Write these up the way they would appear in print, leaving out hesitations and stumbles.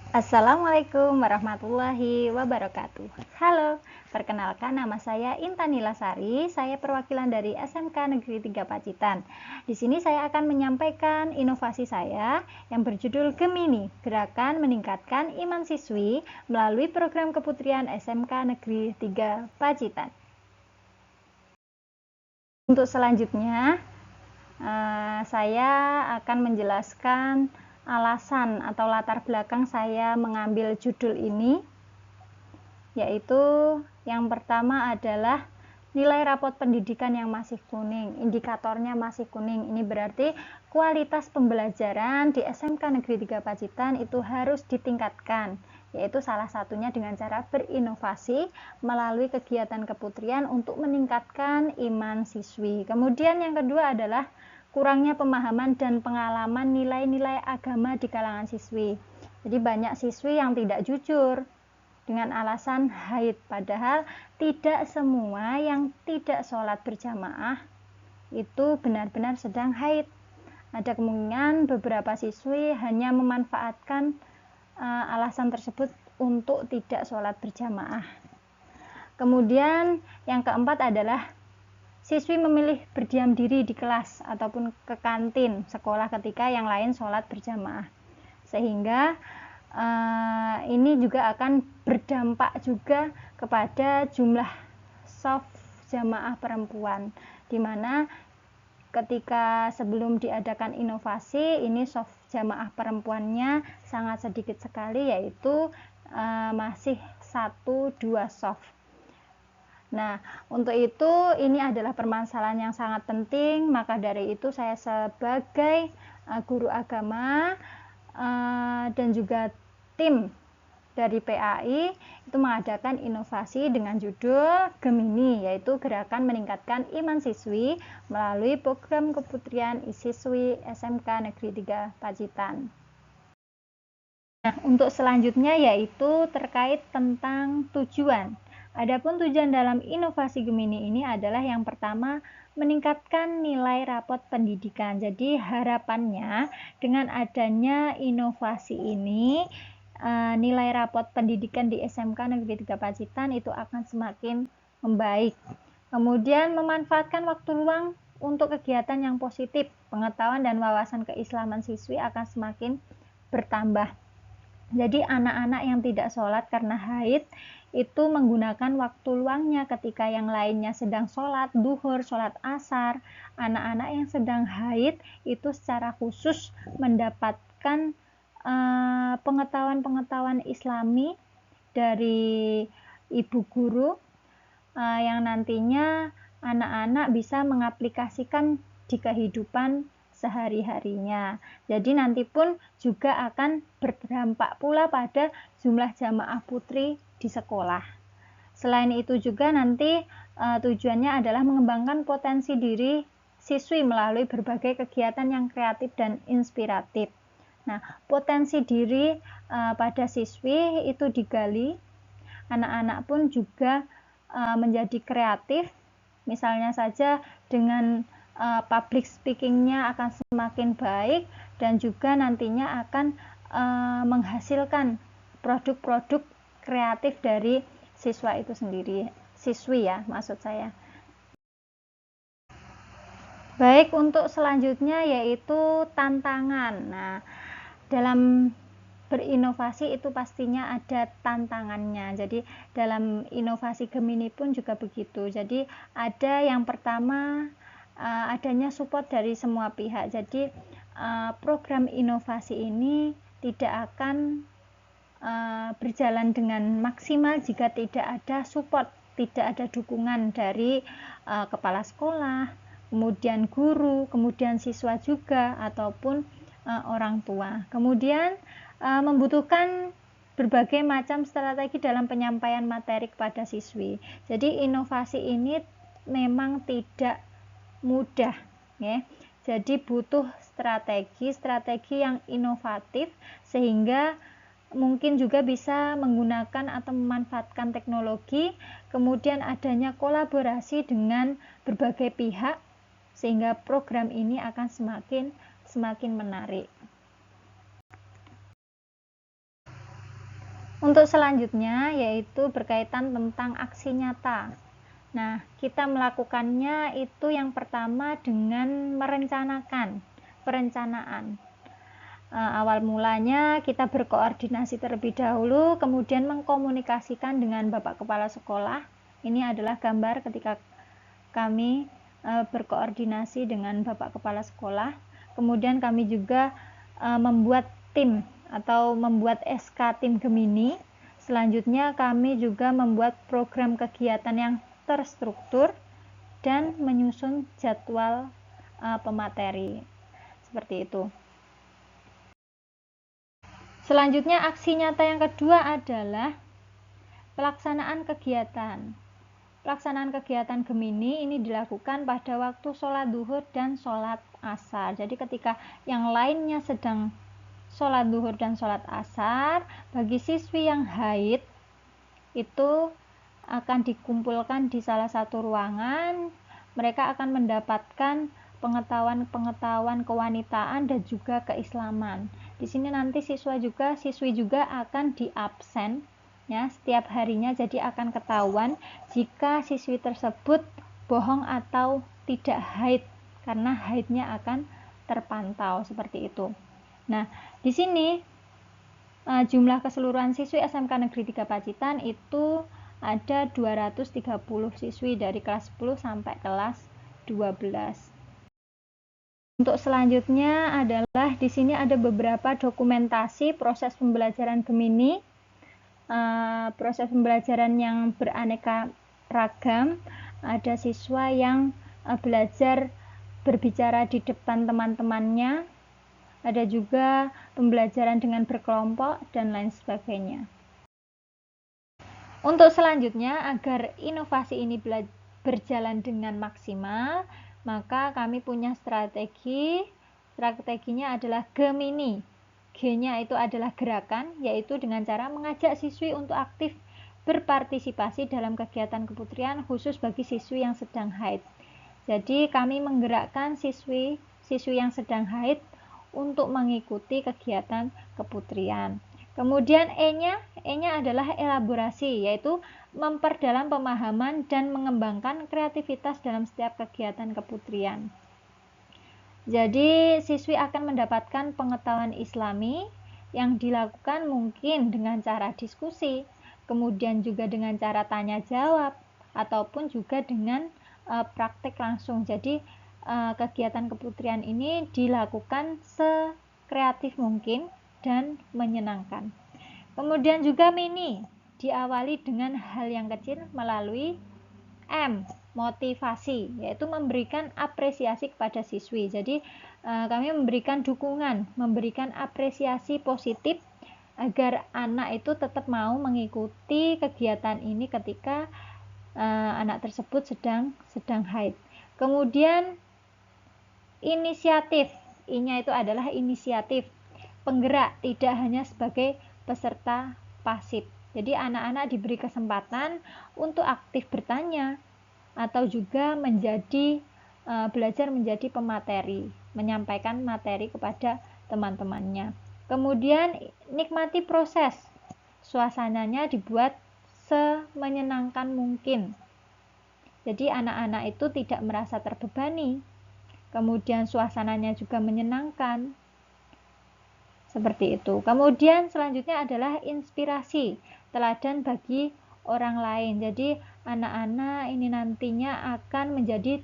Assalamualaikum warahmatullahi wabarakatuh. Halo, perkenalkan nama saya Intan Nilasari. Saya perwakilan dari SMK Negeri 3 Pacitan. Di sini saya akan menyampaikan inovasi saya yang berjudul Gemini, Gerakan Meningkatkan Iman Siswi melalui Program Keputrian SMK Negeri 3 Pacitan. Untuk selanjutnya, saya akan menjelaskan alasan atau latar belakang saya mengambil judul ini, yaitu yang pertama adalah nilai rapot pendidikan yang masih kuning, indikatornya masih kuning. Ini berarti kualitas pembelajaran di SMK Negeri 3 Pacitan itu harus ditingkatkan, yaitu salah satunya dengan cara berinovasi melalui kegiatan keputrian untuk meningkatkan iman siswi. Kemudian yang kedua adalah kurangnya pemahaman dan pengalaman nilai-nilai agama di kalangan siswi. Jadi banyak siswi yang tidak jujur dengan alasan haid, padahal tidak semua yang tidak sholat berjamaah itu benar-benar sedang haid. Ada kemungkinan beberapa siswi hanya memanfaatkan alasan tersebut untuk tidak sholat berjamaah. Kemudian yang keempat adalah siswi memilih berdiam diri di kelas ataupun ke kantin sekolah ketika yang lain sholat berjamaah, sehingga ini juga akan berdampak juga kepada jumlah shaf jamaah perempuan, di mana ketika sebelum diadakan inovasi ini shaf jamaah perempuannya sangat sedikit sekali, yaitu masih 1-2 shaf. Nah, untuk itu ini adalah permasalahan yang sangat penting. Maka dari itu saya sebagai guru agama dan juga tim dari PAI itu mengadakan inovasi dengan judul Gemini, yaitu Gerakan Meningkatkan Iman Siswi melalui Program Keputrian Siswi SMK Negeri 3 Pacitan. Nah, untuk selanjutnya yaitu terkait tentang tujuan. Adapun tujuan dalam inovasi Gemini ini adalah yang pertama, meningkatkan nilai rapot pendidikan. Jadi harapannya dengan adanya inovasi ini, nilai rapot pendidikan di SMK Negeri 3 Pacitan itu akan semakin membaik. Kemudian memanfaatkan waktu luang untuk kegiatan yang positif, pengetahuan dan wawasan keislaman siswi akan semakin bertambah. Jadi anak-anak yang tidak sholat karena haid itu menggunakan waktu luangnya ketika yang lainnya sedang sholat duhur, sholat asar. Anak-anak yang sedang haid itu secara khusus mendapatkan pengetahuan-pengetahuan islami dari ibu guru yang nantinya anak-anak bisa mengaplikasikan di kehidupan sehari-harinya. Jadi nanti pun juga akan berdampak pula pada jumlah jamaah putri di sekolah. Selain itu juga nanti tujuannya adalah mengembangkan potensi diri siswi melalui berbagai kegiatan yang kreatif dan inspiratif. Nah, potensi diri pada siswi itu digali, anak-anak pun juga menjadi kreatif, misalnya saja dengan public speakingnya akan semakin baik dan juga nantinya akan menghasilkan produk-produk kreatif dari siswa itu sendiri, siswi ya maksud saya. Baik, untuk selanjutnya yaitu tantangan. Nah, dalam berinovasi itu pastinya ada tantangannya. Jadi dalam inovasi Gemini pun juga begitu. Jadi ada yang pertama adanya support dari semua pihak. Jadi program inovasi ini tidak akan berjalan dengan maksimal jika tidak ada support, tidak ada dukungan dari kepala sekolah, kemudian guru, kemudian siswa juga, ataupun orang tua. Kemudian membutuhkan berbagai macam strategi dalam penyampaian materi kepada siswi. Jadi inovasi ini memang tidak mudah, ya. Jadi butuh strategi yang inovatif sehingga mungkin juga bisa menggunakan atau memanfaatkan teknologi, kemudian adanya kolaborasi dengan berbagai pihak sehingga program ini akan semakin menarik. Untuk selanjutnya yaitu berkaitan tentang aksi nyata. Nah, kita melakukannya itu yang pertama dengan merencanakan, perencanaan. Awal mulanya kita berkoordinasi terlebih dahulu, kemudian mengkomunikasikan dengan Bapak Kepala Sekolah. Ini adalah gambar ketika kami berkoordinasi dengan Bapak Kepala Sekolah. Kemudian kami juga membuat tim atau membuat SK tim Gemini. Selanjutnya kami juga membuat program kegiatan yang terstruktur dan menyusun jadwal pemateri. Seperti itu. Selanjutnya aksi nyata yang kedua adalah pelaksanaan kegiatan. Pelaksanaan kegiatan Gemini ini dilakukan pada waktu sholat duhur dan sholat asar. Jadi ketika yang lainnya sedang sholat duhur dan sholat asar, bagi siswi yang haid itu akan dikumpulkan di salah satu ruangan. Mereka akan mendapatkan pengetahuan kewanitaan dan juga keislaman. Di sini nanti siswi juga akan diabsen ya setiap harinya, jadi akan ketahuan jika siswi tersebut bohong atau tidak haid, karena haidnya akan terpantau seperti itu. Nah, di sini jumlah keseluruhan siswi SMK Negeri 3 Pacitan itu ada 230 siswi dari kelas 10 sampai kelas 12. Untuk selanjutnya adalah di sini ada beberapa dokumentasi proses pembelajaran Gemini. Proses pembelajaran yang beraneka ragam. Ada siswa yang belajar berbicara di depan teman-temannya, ada juga pembelajaran dengan berkelompok dan lain sebagainya. Untuk selanjutnya, agar inovasi ini berjalan dengan maksimal, maka kami punya strategi. Strateginya adalah Gemini. G-nya itu adalah gerakan, yaitu dengan cara mengajak siswi untuk aktif berpartisipasi dalam kegiatan keputrian khusus bagi siswi yang sedang haid. Jadi kami menggerakkan siswi yang sedang haid untuk mengikuti kegiatan keputrian. Kemudian E-nya adalah elaborasi, yaitu memperdalam pemahaman dan mengembangkan kreativitas dalam setiap kegiatan keputrian. Jadi siswi akan mendapatkan pengetahuan Islami yang dilakukan mungkin dengan cara diskusi, kemudian juga dengan cara tanya jawab, ataupun juga dengan praktek langsung. Jadi kegiatan keputrian ini dilakukan sekreatif mungkin dan menyenangkan. Kemudian juga mini diawali dengan hal yang kecil melalui M, motivasi, yaitu memberikan apresiasi kepada siswi. Jadi kami memberikan dukungan, memberikan apresiasi positif agar anak itu tetap mau mengikuti kegiatan ini ketika anak tersebut sedang haid. Kemudian inisiatif, I-nya itu adalah inisiatif, penggerak, tidak hanya sebagai peserta pasif. Jadi anak-anak diberi kesempatan untuk aktif bertanya atau juga belajar menjadi pemateri, menyampaikan materi kepada teman-temannya. Kemudian nikmati proses, suasananya dibuat semenyenangkan mungkin. Jadi anak-anak itu tidak merasa terbebani. Kemudian suasananya juga menyenangkan. Seperti itu. Kemudian selanjutnya adalah inspirasi, teladan bagi orang lain. Jadi anak-anak ini nantinya akan menjadi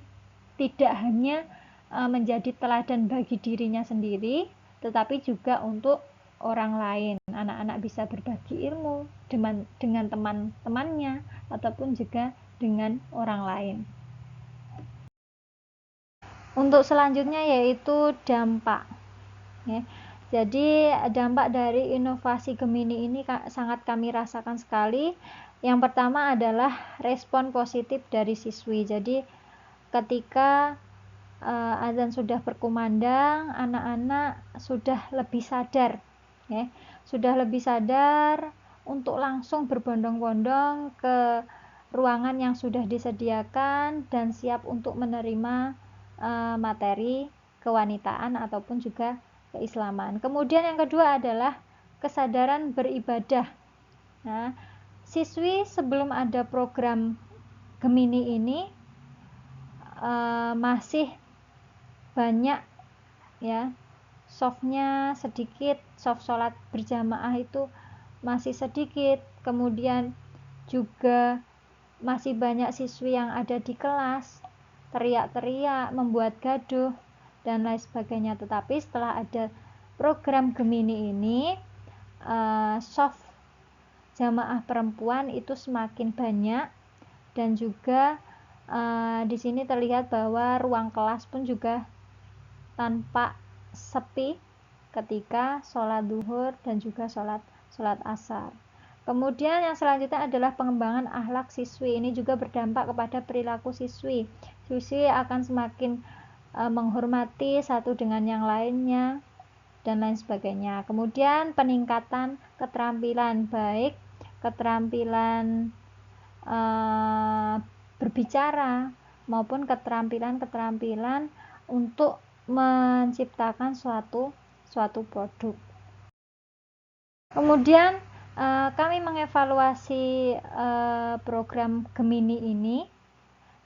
tidak hanya menjadi teladan bagi dirinya sendiri, tetapi juga untuk orang lain. Anak-anak bisa berbagi ilmu dengan teman-temannya ataupun juga dengan orang lain. Untuk selanjutnya yaitu dampak. Ya. Jadi dampak dari inovasi Gemini ini sangat kami rasakan sekali. Yang pertama adalah respon positif dari siswi. Jadi ketika azan sudah berkumandang, anak-anak sudah lebih sadar, ya, sudah lebih sadar untuk langsung berbondong-bondong ke ruangan yang sudah disediakan dan siap untuk menerima materi kewanitaan ataupun juga keislaman. Kemudian yang kedua adalah kesadaran beribadah. Nah, siswi sebelum ada program Gemini ini masih banyak ya, softnya sedikit, soft sholat berjamaah itu masih sedikit, kemudian juga masih banyak siswi yang ada di kelas teriak-teriak, membuat gaduh dan lain sebagainya. Tetapi setelah ada program Gemini ini, soft jamaah perempuan itu semakin banyak, dan juga di sini terlihat bahwa ruang kelas pun juga tampak sepi ketika sholat duhur dan juga sholat asar. Kemudian yang selanjutnya adalah pengembangan akhlak siswi. Ini juga berdampak kepada perilaku siswi. Siswi akan semakin menghormati satu dengan yang lainnya dan lain sebagainya. Kemudian peningkatan keterampilan, baik keterampilan berbicara maupun keterampilan untuk menciptakan suatu produk. Kemudian kami mengevaluasi program Gemini ini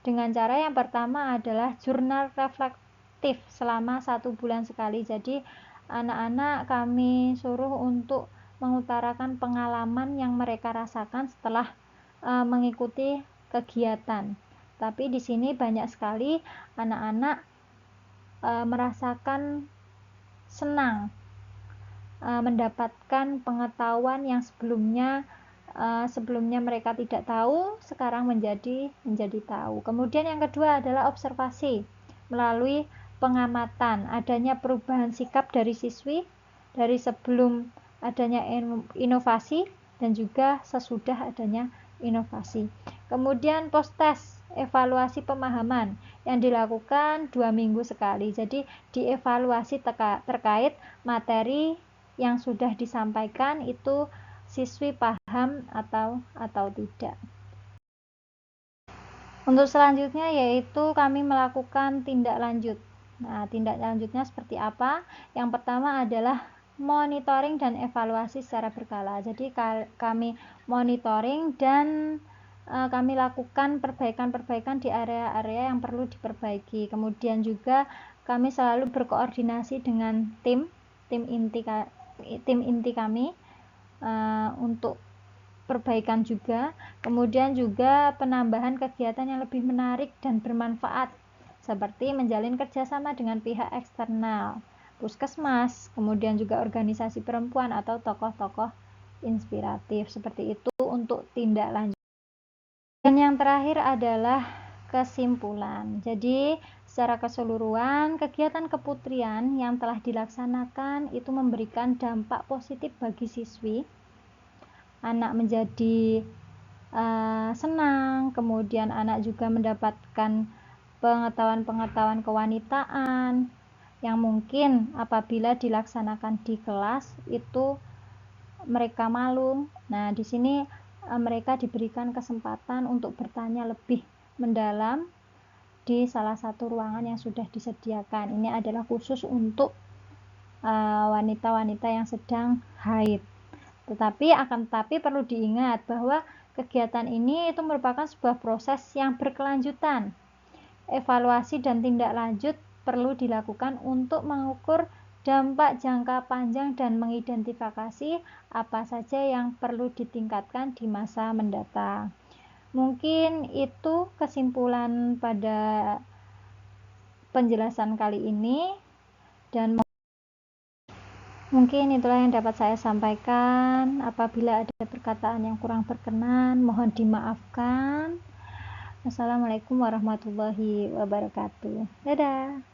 dengan cara yang pertama adalah jurnal reflektif selama 1 bulan sekali. Jadi anak-anak kami suruh untuk mengutarakan pengalaman yang mereka rasakan setelah mengikuti kegiatan. Tapi di sini banyak sekali anak-anak merasakan senang mendapatkan pengetahuan yang sebelumnya mereka tidak tahu, sekarang menjadi tahu. Kemudian yang kedua adalah observasi melalui pengamatan adanya perubahan sikap dari siswi dari sebelum adanya inovasi dan juga sesudah adanya inovasi. Kemudian post test, evaluasi pemahaman yang dilakukan 2 minggu sekali. Jadi dievaluasi terkait materi yang sudah disampaikan itu siswi paham atau tidak. Untuk selanjutnya yaitu kami melakukan tindak lanjut. Nah, tindak lanjutnya seperti apa? Yang pertama adalah monitoring dan evaluasi secara berkala. Jadi kami monitoring dan kami lakukan perbaikan-perbaikan di area-area yang perlu diperbaiki. Kemudian juga kami selalu berkoordinasi dengan tim inti kami untuk perbaikan juga. Kemudian juga penambahan kegiatan yang lebih menarik dan bermanfaat seperti menjalin kerjasama dengan pihak eksternal, puskesmas, kemudian juga organisasi perempuan atau tokoh-tokoh inspiratif. Seperti itu untuk tindak lanjut. Dan yang terakhir adalah kesimpulan. Jadi secara keseluruhan kegiatan keputrian yang telah dilaksanakan itu memberikan dampak positif bagi siswi. Anak menjadi senang, kemudian anak juga mendapatkan pengetahuan kewanitaan yang mungkin apabila dilaksanakan di kelas itu mereka malu. Nah, di sini mereka diberikan kesempatan untuk bertanya lebih mendalam di salah satu ruangan yang sudah disediakan. Ini adalah khusus untuk wanita-wanita yang sedang haid. Tetapi perlu diingat bahwa kegiatan ini itu merupakan sebuah proses yang berkelanjutan. Evaluasi dan tindak lanjut perlu dilakukan untuk mengukur dampak jangka panjang dan mengidentifikasi apa saja yang perlu ditingkatkan di masa mendatang. Mungkin itu kesimpulan pada penjelasan kali ini, dan mungkin itulah yang dapat saya sampaikan. Apabila ada perkataan yang kurang berkenan, mohon dimaafkan. Assalamualaikum warahmatullahi wabarakatuh. Dadah.